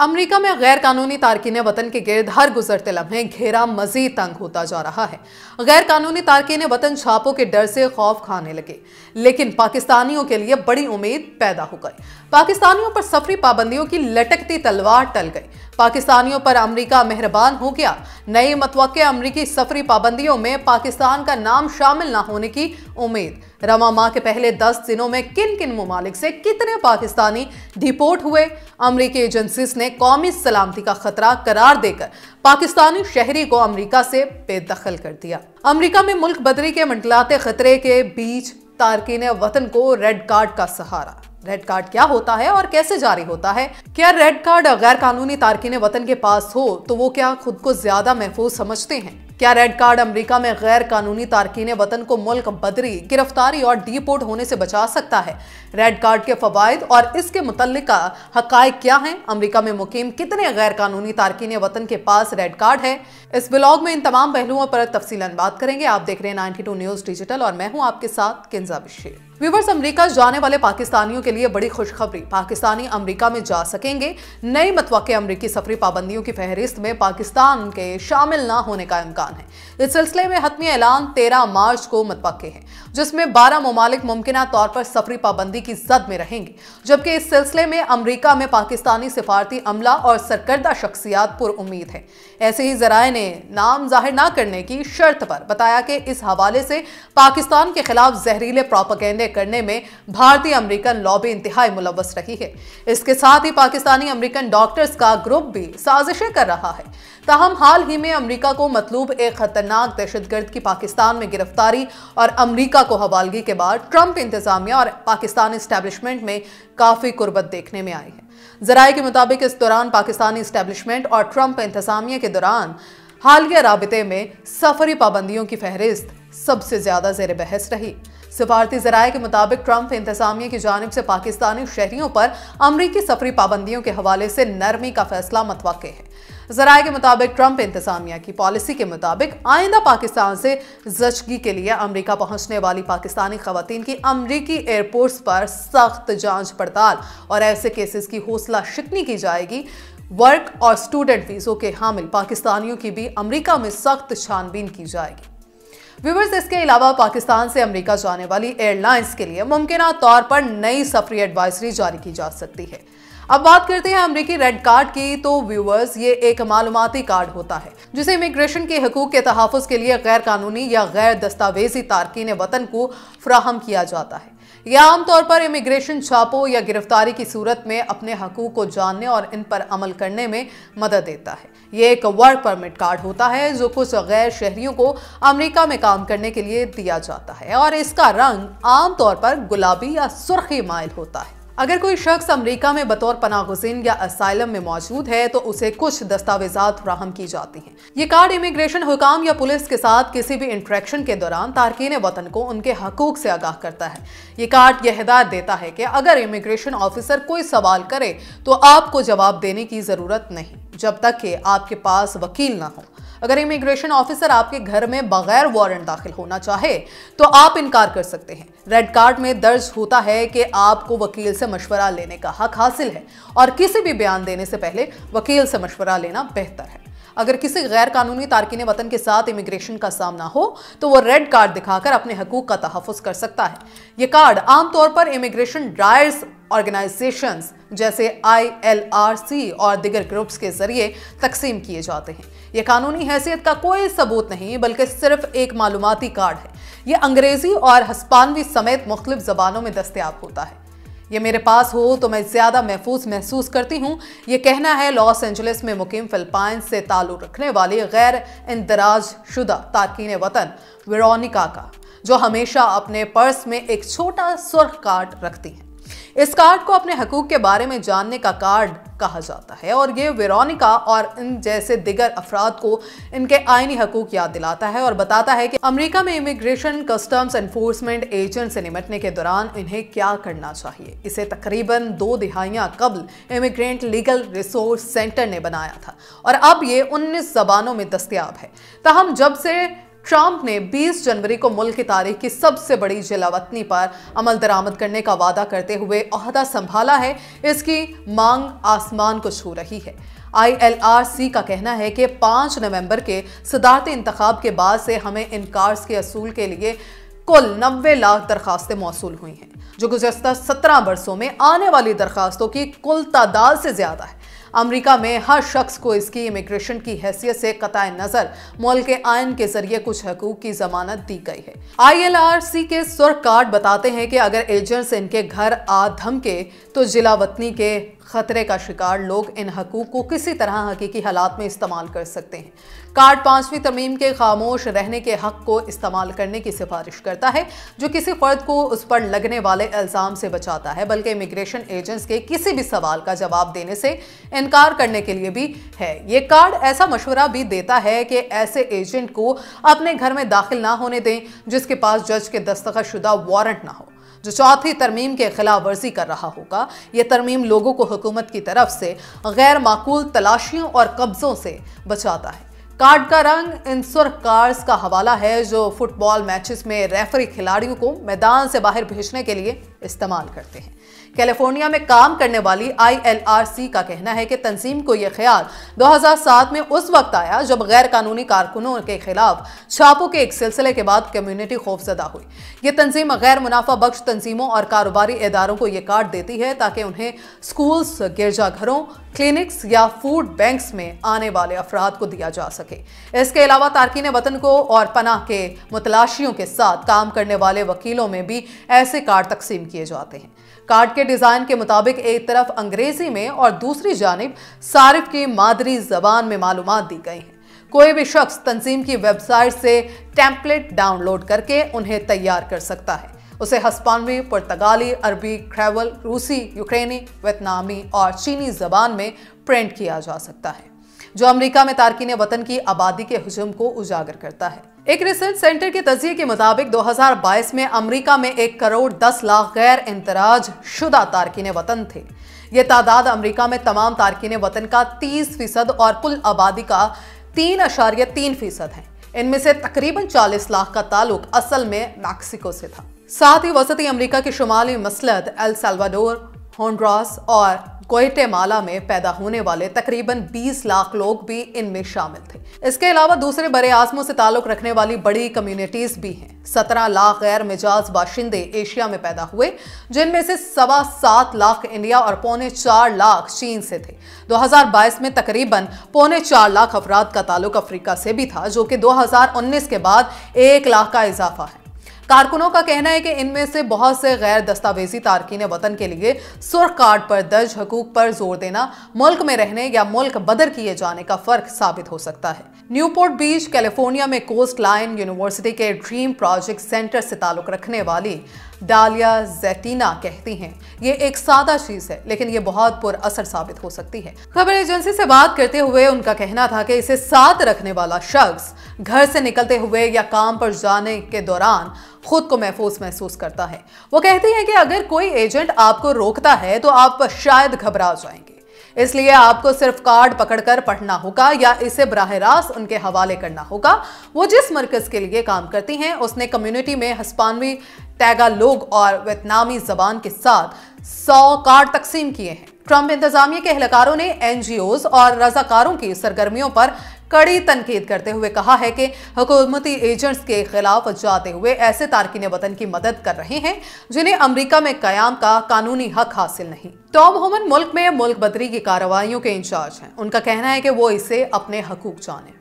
America में गैर कानूनी तारकीन वतन के गिर्द हर गुजरते लम्हे घेरा मजीद तंग होता जा रहा है। गैर कानूनी तारकीन वतन छापों के डर से खौफ खाने लगे, लेकिन पाकिस्तानियों के लिए बड़ी उम्मीद पैदा हो गई। पाकिस्तानियों पर सफरी पाबंदियों की लटकती तलवार टल गई। पाकिस्तानियों पर अमेरिका मेहरबान हो गया। नई मतवक्के अमेरिकी सफरी पाबंदियों में पाकिस्तान का नाम शामिल न होने की उम्मीद। रवा माह के पहले 10 दिनों में किन किन ममालिक से कितने पाकिस्तानी डिपोर्ट हुए, अमेरिकी एजेंसीज ने कौमी सलामती का खतरा करार देकर पाकिस्तानी शहरी को अमेरिका से बेदखल कर दिया। अमेरिका में मुल्क बदरी के मंडलाते खतरे के बीच तारकीन वतन को रेड कार्ड का सहारा। रेड कार्ड क्या होता है और कैसे जारी होता है? क्या रेड कार्ड गैर कानूनी तारकीन वतन के पास हो तो वो क्या खुद को ज्यादा महफूज समझते हैं? क्या रेड कार्ड अमेरिका में गैर कानूनी तारकीन वतन को मुल्क बदरी, गिरफ्तारी और डिपोर्ट होने से बचा सकता है? रेड कार्ड के फवाइद और इसके मुतल्लिका हकायक क्या हैं? अमेरिका में मुकीम कितने गैर कानूनी तारकीन वतन के पास रेड कार्ड है? इस ब्लॉग में इन तमाम पहलुओं पर तफसीलन बात करेंगे। आप देख रहे हैं 92 न्यूज डिजिटल और मैं हूं आपके साथ किंजा बिशीर। व्यूअर्स, अमेरिका जाने वाले पाकिस्तानियों के लिए बड़ी खुशखबरी। पाकिस्तानी अमेरिका में जा सकेंगे। नई मतवक्के अमेरिकी सफरी पाबंदियों की फहरिस्त में पाकिस्तान के शामिल न होने का इम्कान है। इस सिलसिले में हतमी ऐलान 13 मार्च को मतवक्के है, जिसमें 12 ममालिक मुमकिना तौर पर सफरी पाबंदी की जद में रहेंगे। जबकि इस सिलसिले में अमेरिका में पाकिस्तानी सिफारती अमला और सरकर्दा शख्सियात पुर उम्मीद है। ऐसे ही जराए ने नाम जाहिर न करने की शर्त पर बताया कि इस हवाले से पाकिस्तान के खिलाफ जहरीले प्रोपेगेंडे करने में भारतीय अमेरिकन लॉबी इंतहाई मुलव्वस रही है। इसके साथ ही पाकिस्तानी अमेरिकन डॉक्टर्स का ग्रुप भी साजिशें कर रहा है। ताहम हाल ही में अमेरिका को मतलूब एक खतरनाक दहशतगर्द की पाकिस्तान में गिरफ्तारी और अमेरिका को हवालगी के बाद ट्रंप इंतजामिया और पाकिस्तानी एस्टेब्लिशमेंट में काफी कुर्बत देखने में आई है। जराए के मुताबिक इस दौरान पाकिस्तानी एस्टेब्लिशमेंट और ट्रंप इंतजामिया के दौरान हालिया राबिते में सफरी पाबंदियों की फहरिस्त सबसे ज्यादा जेर बहस रही। सिफारती जराये के मुताबिक ट्रंप इंतजामिया की जानिब से पाकिस्तानी शहरियों पर अमरीकी सफरी पाबंदियों के हवाले से नरमी का फैसला मतवक्के है। जराये के मुताबिक ट्रंप इंतजामिया की पॉलिसी के मुताबिक आइंदा पाकिस्तान से जचगी के लिए अमरीका पहुंचने वाली पाकिस्तानी खवातीन की अमरीकी एयरपोर्ट्स पर सख्त जांच पड़ताल और ऐसे केसेस की हौसला शिकनी की जाएगी। वर्क और स्टूडेंट वीजों के हामिल पाकिस्तानियों की भी अमरीका में सख्त छानबीन की जाएगी। व्यूअर्स, इसके अलावा पाकिस्तान से अमेरिका जाने वाली एयरलाइंस के लिए मुमकिना तौर पर नई सफरी एडवाइजरी जारी की जा सकती है। अब बात करते हैं अमेरिकी रेड कार्ड की। तो व्यूअर्स, ये एक मालूमाती कार्ड होता है जिसे इमिग्रेशन के हकूक के तहफ़्फ़ुज़ के लिए गैर कानूनी या गैर दस्तावेजी तारकीन वतन को फराहम किया जाता है। यह आमतौर पर इमिग्रेशन छापों या गिरफ्तारी की सूरत में अपने हकूक को जानने और इन पर अमल करने में मदद देता है। यह एक वर्क परमिट कार्ड होता है जो कुछ गैर शहरियों को अमेरिका में काम करने के लिए दिया जाता है और इसका रंग आमतौर पर गुलाबी या सुर्खी माइल होता है। अगर कोई शख्स अमेरिका में बतौर पनाहगज़ीन या असाइलम में मौजूद है तो उसे कुछ दस्तावेजात फराहम की जाती हैं। ये कार्ड इमिग्रेशन हुकाम या पुलिस के साथ किसी भी इंटरेक्शन के दौरान तारकीन वतन को उनके हकूक से आगाह करता है। ये कार्ड यह हिदायत देता है कि अगर इमिग्रेशन ऑफिसर कोई सवाल करे तो आपको जवाब देने की जरूरत नहीं जब तक कि आपके पास वकील ना हो। अगर इमिग्रेशन ऑफिसर आपके घर में बगैर वारंट दाखिल होना चाहे तो आप इनकार कर सकते हैं। रेड कार्ड में दर्ज होता है कि आपको वकील से मशवरा लेने का हक हासिल है और किसी भी बयान देने से पहले वकील से मशवरा लेना बेहतर है। अगर किसी गैर कानूनी तारकीन वतन के साथ इमिग्रेशन का सामना हो तो वो रेड कार्ड दिखाकर अपने हकूक का तहफ़्फ़ुज़ कर सकता है। ये कार्ड आमतौर पर इमिग्रेशन राइट्स ऑर्गेनाइजेशंस जैसे ILRC और दिगर ग्रुप्स के जरिए तकसीम किए जाते हैं। यह कानूनी हैसियत का कोई सबूत नहीं बल्कि सिर्फ एक मालूमाती कार्ड है। यह अंग्रेजी और हिस्पानवी समेत मुख्तलिफ ज़बानों में दस्तयाब होता है। ये मेरे पास हो तो मैं ज़्यादा महफूज महसूस करती हूँ, ये कहना है लॉस एंजलिस में मुकीम फिलिपाइंस से ताल्लुक़ रखने वाली गैर इंदराज शुदा तारकीन वतन वेरोनिका का, जो हमेशा अपने पर्स में एक छोटा सुर्ख कार्ड रखती है। इस कार्ड को अपने हकूक के बारे में जानने का कार्ड कहा जाता है और ये वेरोनिका और इन जैसे दिगर अफराद को इनके आईनी हकूक याद दिलाता है और बताता है कि अमेरिका में इमिग्रेशन कस्टम्स एनफोर्समेंट एजेंट से निपटने के दौरान इन्हें क्या करना चाहिए। इसे तकरीबन 2 दिहाइयां कबल इमिग्रेंट लीगल रिसोर्स सेंटर ने बनाया था और अब ये 19 ज़बानों में दस्तयाब है। ताहम जब से ट्रंप ने 20 जनवरी को मुल्क की तारीख की सबसे बड़ी जलावतनी पर अमल दरामद करने का वादा करते हुए ओहदा संभाला है। इसकी मांग आसमान को छू रही है। ILRC का कहना है कि 5 नवंबर के सदारती इंतखाब के बाद से हमें इन कार्स के असूल के लिए कुल 90 लाख दरखास्तें मौसूल हुई हैं, जो गुज़श्ता 17 वर्षों में आने वाली दरखास्तों की कुल तादाद से ज्यादा है। अमेरिका में हर शख्स को इसकी इमिग्रेशन की हैसियत से कताए नजर मुल्क के आइन के जरिए कुछ हकूक की जमानत दी गई है। ILRC के सुर्ख कार्ड बताते हैं कि अगर एजेंट्स इनके घर आ धमके तो जिला वतनी के खतरे का शिकार लोग इन हकूक को किसी तरह हकीकी हालात में इस्तेमाल कर सकते हैं। कार्ड 5वीं तरमीम के खामोश रहने के हक को इस्तेमाल करने की सिफारिश करता है, जो किसी फर्द को उस पर लगने वाले इल्जाम से बचाता है, बल्कि इमिग्रेशन एजेंट्स के किसी भी सवाल का जवाब देने से इनकार करने के लिए भी है। ये कार्ड ऐसा मशवरा भी देता है कि ऐसे एजेंट को अपने घर में दाखिल ना होने दें जिसके पास जज के दस्तखत शुदा वारंट ना हो, जो 4थी तरमीम के खिलाफ वर्जी कर रहा होगा। यह तरमीम लोगों को हुकूमत की तरफ से गैर माकूल तलाशियों और कब्जों से बचाता है। कार्ड का रंग इन सुर्ख कार्ड्स का हवाला है जो फुटबॉल मैचेस में रेफरी खिलाड़ियों को मैदान से बाहर भेजने के लिए इस्तेमाल करते हैं। कैलिफोर्निया में काम करने वाली ILRC का कहना है कि तंजीम को यह ख्याल 2007 में उस वक्त आया जब गैर कानूनी कारकुनों के खिलाफ छापों के एक सिलसिले के बाद कम्युनिटी खौफजदा हुई। यह तंजीम गैर मुनाफा बख्श तंजीमों और कारोबारी इदारों को यह कार्ड देती है ताकि उन्हें स्कूल्स, गिरजाघरों, क्लिनिक्स या फूड बैंक्स में आने वाले अफराद को दिया जा सके। इसके अलावा तारकीन वतन को और पनाह के मुतलाशियों के साथ काम करने वाले वकीलों में भी ऐसे कार्ड तकसीम किए जाते हैं। कार्ड के डिजाइन के मुताबिक एक तरफ अंग्रेजी में और दूसरी जानिब सारिफ की मादरी जबान में मालूमात दी गई हैं। कोई भी शख्स तंजीम की वेबसाइट से टेम्पलेट डाउनलोड करके उन्हें तैयार कर सकता है। उसे हस्पानवी, पुर्तगाली, अरबी, क्रैवल, रूसी, यूक्रेनी, वियतनामी और चीनी जबान में प्रिंट किया जा सकता है, जो अमेरिका में तारकीन वतन की आबादी के हुजूम को उजागर करता है। एक रिसर्च सेंटर के तजिए के मुताबिक 2022 में अमेरिका में 1 करोड़ 10 लाख गैर इंतराज शुदा तारकीन वतन थे। यह तादाद अमेरिका में तमाम तारकीन वतन का 30% और कुल आबादी का 3.3% है। इनमें से तकरीबन 40 लाख का ताल्लुक असल में मैक्सिको से था। साथ ही वसती अमेरिका के शुमाली मसलत एल साल्वाडोर, होंडुरास और ग्वाटेमाला में पैदा होने वाले तकरीबन 20 लाख लोग भी इनमें शामिल थे। इसके अलावा दूसरे बड़े आज़मों से ताल्लुक रखने वाली बड़ी कम्युनिटीज भी हैं। 17 लाख गैर मिजाज बाशिंदे एशिया में पैदा हुए, जिनमें से 7.25 लाख इंडिया और 4.25 लाख चीन से थे। 2022 में तकरीबन 4.25 लाख अफराद का ताल्लुक अफ्रीका से भी था, जो कि 2019 के बाद 1 लाख का इजाफा है। कारकुनों का कहना है कि इनमें से बहुत से गैर दस्तावेजी तारकीन वतन के लिए सुर्ख कार्ड पर दर्ज हकूक पर जोर देना मुल्क में रहने या मुल्क बदर किए जाने का फर्क साबित हो सकता है। न्यूपोर्ट बीच, कैलिफोर्निया में कोस्ट लाइन यूनिवर्सिटी के ड्रीम प्रोजेक्ट सेंटर से ताल्लुक रखने वाली डालिया जैटीना कहती हैं, ये एक सादा चीज है लेकिन ये बहुत पुरअसर साबित हो सकती है। खबर एजेंसी से बात करते हुए उनका कहना था कि इसे साथ रखने वाला शख्स घर से निकलते हुए या काम पर जाने के दौरान खुद को महफूज महसूस करता है। वो कहती हैं कि अगर कोई एजेंट आपको रोकता है तो आप शायद घबरा जाएंगे, इसलिए आपको सिर्फ कार्ड पकड़कर पढ़ना होगा या इसे बराह रास्त उनके हवाले करना होगा। वो जिस मरकज के लिए काम करती हैं उसने कम्युनिटी में हस्पानवी, टैगालोग और वियतनामी जबान के साथ 100 कार्ड तकसीम किए हैं। ट्रंप इंतजामिया के एहलकारों ने NGOs और रजाकारों की सरगर्मियों पर कड़ी तनकीद करते हुए कहा है कि हुकूमती एजेंट्स के खिलाफ जाते हुए ऐसे तारकीन वतन की मदद कर रहे हैं जिन्हें अमेरिका में कयाम का कानूनी हक हासिल नहीं। टॉम होमन मुल्क में मुल्क बदरी की कार्रवाइयों के इंचार्ज हैं। उनका कहना है कि वो इसे अपने हकूक जाने।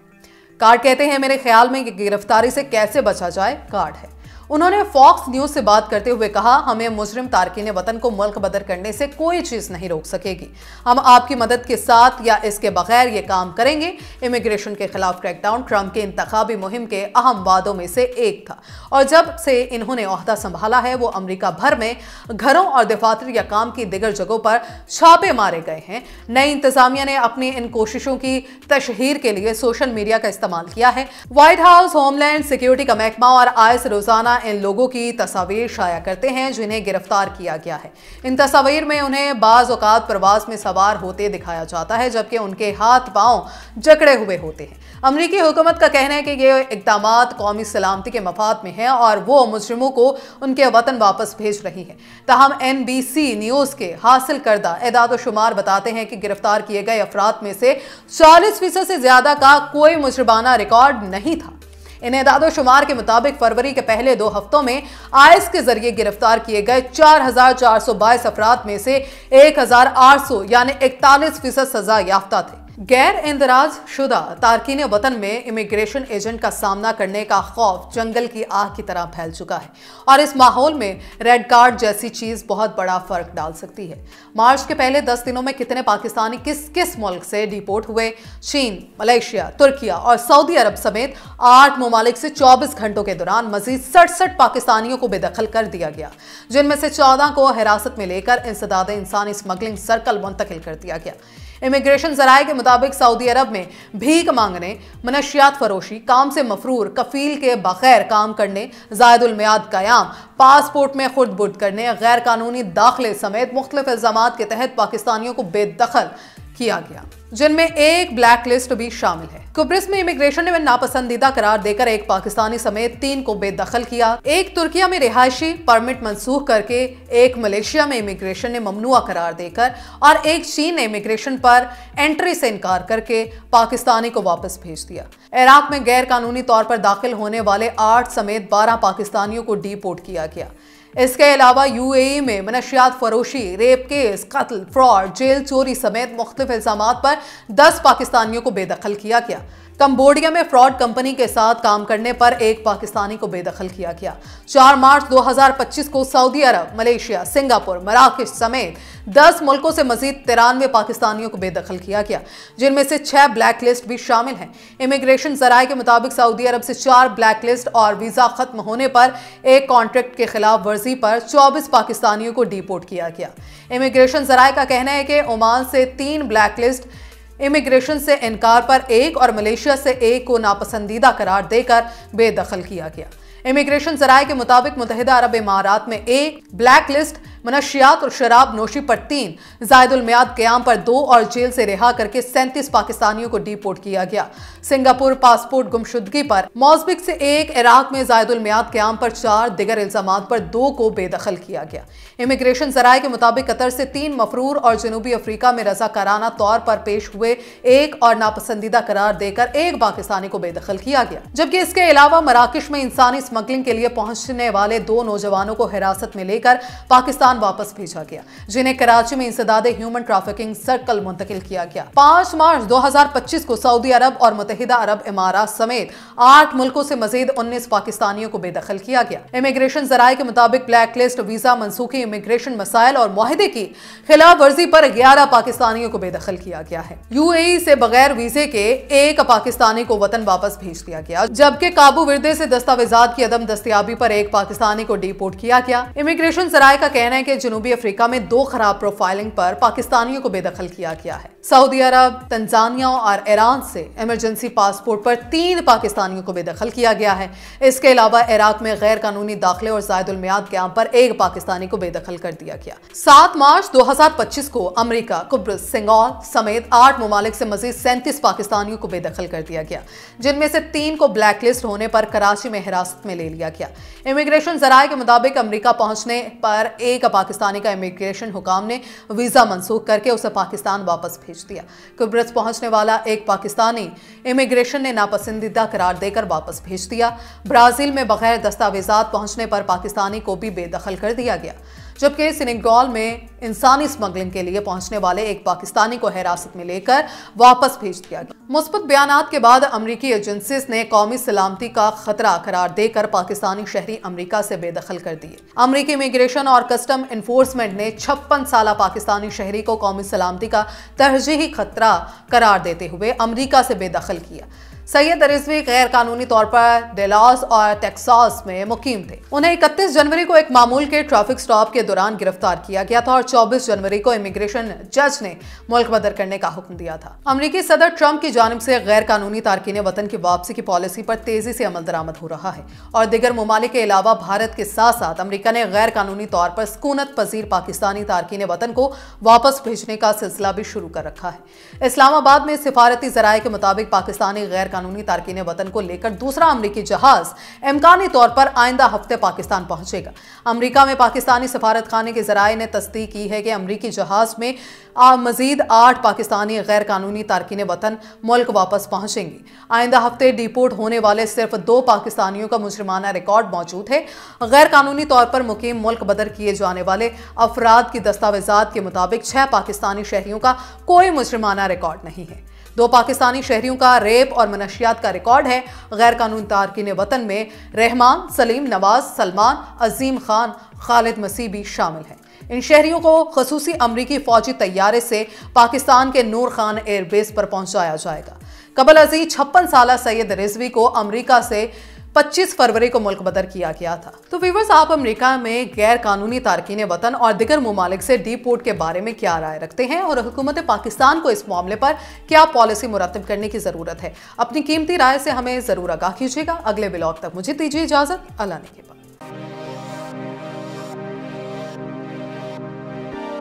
कार्ड कहते हैं, मेरे ख्याल में गिरफ्तारी से कैसे बचा जाए कार्ड है। उन्होंने फॉक्स न्यूज से बात करते हुए कहा, हमें मुजरिम तारकीन वतन को मुल्क बदर करने से कोई चीज नहीं रोक सकेगी। हम आपकी मदद के साथ या इसके बगैर ये काम करेंगे। इमिग्रेशन के खिलाफ क्रैकडाउन ट्रंप के इंतखाबी मुहिम के अहम वादों में से एक था और जब से इन्होंने ओहदा संभाला है वो अमेरिका भर में घरों और दफातर या काम की दिगर जगहों पर छापे मारे गए हैं। नई इंतजामिया ने अपनी इन कोशिशों की तशहीर के लिए सोशल मीडिया का इस्तेमाल किया है। व्हाइट हाउस, होमलैंड सिक्योरिटी का महकमा और ICE रोजाना रोजाना इन लोगों की तस्वीर शाया करते हैं जिन्हें गिरफ्तार किया गया है। इन तस्वीर में उन्हें बाज औकात प्रवास में सवार होते दिखाया जाता है, जबकि उनके हाथ पांव जकड़े हुए होते हैं। अमरीकी हुकूमत का कहना है कि ये इक़दामात कौमी सलामती के मफाद में हैं और वो मुजरिमों को उनके वतन वापस भेज रही है। ताहम NBC न्यूज़ के हासिल करदा एदाद शुमार बताते हैं कि गिरफ्तार किए गए अफराद में से 40% से ज्यादा का कोई मुजरिमाना रिकॉर्ड नहीं था। इन एदाद शुमार के मुताबिक फरवरी के पहले 2 हफ्तों में आईएस के जरिए गिरफ्तार किए गए 4422 अफराद में से 1800 यानी 41% सजा याफ्ता थे। गैर इंदराज शुदा तारकीन वतन में इमिग्रेशन एजेंट का सामना करने का खौफ जंगल की आग की तरह फैल चुका है और इस माहौल में रेड कार्ड जैसी चीज बहुत बड़ा फर्क डाल सकती है। मार्च के पहले 10 दिनों में कितने पाकिस्तानी किस किस मुल्क से डिपोर्ट हुए? चीन, मलेशिया, तुर्किया और सऊदी अरब समेत 8 ममालिक से 24 घंटों के दौरान मजीद 67 पाकिस्तानियों को बेदखल कर दिया गया, जिनमें से 14 को हिरासत में लेकर इंसदाद इंसानी स्मगलिंग सर्कल मुंतकिल कर दिया गया। इमिग्रेशन जराये के मुताबिक सऊदी अरब में भीख मांगने, मनशियात फरोशी, काम से मफरूर, कफील के बगैर काम करने, ज़ायदुल मियाद क़याम, पासपोर्ट में खुर्द बुर्द करने, गैर कानूनी दाखिले समेत मुख्तलिफ इल्ज़ामात के तहत पाकिस्तानियों को बेदखल किया गया, जिनमें एक ब्लैक लिस्ट भी शामिल है। कुब्रिस में इमिग्रेशन ने नापसंदीदा करार देकर एक पाकिस्तानी समेत 3 को बेदखल किया। एक तुर्किया में रिहायशी परमिट मंसूख करके, एक मलेशिया में इमिग्रेशन ने ममनुआ करार देकर और एक चीन ने इमिग्रेशन पर एंट्री से इनकार करके पाकिस्तानी को वापस भेज दिया। इराक में गैर कानूनी तौर पर दाखिल होने वाले 8 समेत 12 पाकिस्तानियों को डिपोर्ट किया गया। इसके अलावा UAE में मनशियात फरोशी, रेप केस, कत्ल, फ्रॉड, जेल चोरी समेत मुख्तलिफ इल्जामात पर 10 पाकिस्तानियों को बेदखल किया गया। कंबोडिया में फ्रॉड कंपनी के साथ काम करने पर एक पाकिस्तानी को बेदखल किया गया। 4 मार्च 2025 को सऊदी अरब, मलेशिया, सिंगापुर, मराकश समेत 10 मुल्कों से मजीद 93 पाकिस्तानियों को बेदखल किया गया, जिनमें से 6 ब्लैक लिस्ट भी शामिल हैं। इमिग्रेशन जराये के मुताबिक सऊदी अरब से 4 ब्लैक लिस्ट और वीजा खत्म होने पर एक कॉन्ट्रैक्ट के खिलाफ वर्जी पर 24 पाकिस्तानियों को डिपोर्ट किया गया। इमिग्रेशन जराये का कहना है कि ओमान से 3 ब्लैक लिस्ट, इमिग्रेशन से इनकार पर 1 और मलेशिया से 1 को नापसंदीदा करार देकर बेदखल किया गया। इमिग्रेशन जराये के मुताबिक मुत्तहिदा अरब इमारात में 1 ब्लैक लिस्ट, मनशियात और शराब नोशी पर 3, ज़ायदुल मियाद क़याम पर 2 और जेल से रिहा करके 37 पाकिस्तानियों को डिपोर्ट किया गया। सिंगापुर पासपोर्ट गुमशुदगी पर मौजबिक से 1, इराक में ज़ायदुल मियाद क़याम पर 4, दिगर इल्ज़ामात पर 2 को बेदखल किया गया। इमिग्रेशन जराये के मुताबिक कतर से 3 मफरूर और जनूबी अफ्रीका में रज़ाकाराना तौर पर पेश हुए 1 और नापसंदीदा करार देकर 1 पाकिस्तानी को बेदखल किया गया, जबकि इसके अलावा मराकश में इंसानी स्मगलिंग के लिए पहुंचने वाले 2 नौजवानों को हिरासत में लेकर पाकिस्तान वापस भेजा गया, जिन्हें कराची में इंसदाद ह्यूमन ट्रैफिकिंग सर्कल मुंतकिल किया गया। 5 मार्च 2025 को सऊदी अरब और मुत्तहिदा अरब इमारात समेत 8 मुल्कों से मजीद 19 पाकिस्तानियों को बेदखल किया गया। इमिग्रेशन जराये के मुताबिक ब्लैक लिस्ट, वीजा मनसूखी, इमिग्रेशन मसाइल और मुआहदे की खिलाफ वर्जी पर 11 पाकिस्तानियों को बेदखल किया गया है। UAE से बगैर वीजे के 1 पाकिस्तानी को वतन वापस भेज दिया गया, जबकि काबू विरदे से दस्तावेजात की अदम दस्तयाबी पर 1 पाकिस्तानी को डिपोर्ट किया गया। इमिग्रेशन जराये का कहना है कि जनूबी अफ्रीका में 2 खराब प्रोफाइलिंग पर पाकिस्तानियों को बेदखल किया गया है। सऊदी अरब, तंजानिया और ईरान से इमरजेंसी पासपोर्ट पर 3 पाकिस्तानियों को बेदखल किया गया है। इसके अलावा इराक में गैर कानूनी दाखिले और ज़ायदुल मियाद क़याम पर 1 पाकिस्तानी को बेदखल कर दिया गया। 7 मार्च 2025 को अमेरिका, कुब्रिस, सिंगापुर समेत 8 ममालिक से मजीद 37 पाकिस्तानियों को बेदखल कर दिया गया, जिनमें से 3 को ब्लैक लिस्ट होने पर कराची में हिरासत में ले लिया गया। इमिग्रेशन जराये के मुताबिक अमेरिका पहुंचने पर 1 पाकिस्तानी का इमिग्रेशन हुकाम ने वीजा मनसूख करके उसे पाकिस्तान वापस भेज दिया। कुब्रिस पहुंचने वाला 1 पाकिस्तानी इमिग्रेशन ने नापसंदीदा करार देकर वापस भेज दिया। ब्राजील में बगैर दस्तावेजात पहुंचने पर पाकिस्तानी को भी बेदखल कर दिया गया, जबकि सेनेगल में इंसानी स्मगलिंग के लिए पहुंचने वाले 1 पाकिस्तानी को हिरासत में लेकर वापस भेज दिया गया। मुस्बत बयानात के बाद अमरीकी एजेंसीज ने कौमी सलामती का खतरा करार देकर पाकिस्तानी शहरी अमरीका से बेदखल कर दिए। अमरीकी इमिग्रेशन और कस्टम इन्फोर्समेंट ने 56 साला पाकिस्तानी शहरी को कौमी सलामती का तरजीही खतरा करार देते हुए अमरीका से बेदखल किया। सैयद रिजवी गैर कानूनी तौर पर डेलास और टेक्सास में मुकीम थे। उन्हें 31 जनवरी को एक मामूल के ट्रैफिक स्टॉप के दौरान गिरफ्तार किया गया था और 24 जनवरी को इमिग्रेशन जज ने मुल्क बदर करने का हुक्म दिया था। अमेरिकी सदर ट्रंप की जानिब से गैर कानूनी तारकीन वतन की वापसी की पॉलिसी पर तेजी से अमल दरामद हो रहा है और दीगर ममालिक के अलावा भारत के साथ साथ अमेरिका ने गैर कानूनी तौर पर सकूनत पजीर पाकिस्तानी तारकीन वतन को वापस भेजने का सिलसिला भी शुरू कर रखा है। इस्लामाबाद में सिफारती जराये के मुताबिक पाकिस्तानी गैर कानूनी तारकीन वतन को लेकर दूसरा अमरीकी जहाज इम्कानी तौर पर आइंदा हफ्ते पाकिस्तान पहुंचेगा। अमरीका में पाकिस्तानी सफारत खाने के जराये ने तस्दीक की है कि अमरीकी जहाज में मजीद 8 पाकिस्तानी गैर कानूनी तारकीन वतन मुल्क वापस पहुंचेंगे। आइंदा हफ्ते डिपोर्ट होने वाले सिर्फ 2 पाकिस्तानियों का मुजरिमाना रिकॉर्ड मौजूद है। गैर कानूनी तौर पर मुकीम मुल्क बदर किए जाने वाले अफराद की दस्तावेजात के मुताबिक 6 पाकिस्तानी शहरियों का कोई मुजरिमाना रिकॉर्ड नहीं है। 2 पाकिस्तानी शहरियों का रेप और मनशियात का रिकॉर्ड है। गैर कानूनी तारकीन वतन में रहमान, सलीम, नवाज, सलमान, अजीम खान, खालिद मसीह भी शामिल हैं। इन शहरियों को खसूसी अमरीकी फौजी तैयारे से पाकिस्तान के नूर खान एयरबेस पर पहुंचाया जाएगा। कबल अजीज 56 साला सैयद रिजवी को अमरीका से 25 फरवरी को मुल्क बदर किया गया था। तो व्यूअर्स, आप अमेरिका में गैर कानूनी तारकीन वतन और दिगर ममालिक से डिपोर्ट के बारे में क्या राय रखते हैं और हुकूमत पाकिस्तान को इस मामले पर क्या पॉलिसी मुरतब करने की जरूरत है? अपनी कीमती राय से हमें जरूर आगाह कीजिएगा। अगले ब्लॉग तक मुझे दीजिए इजाजत। अल्लाह ने के बाद।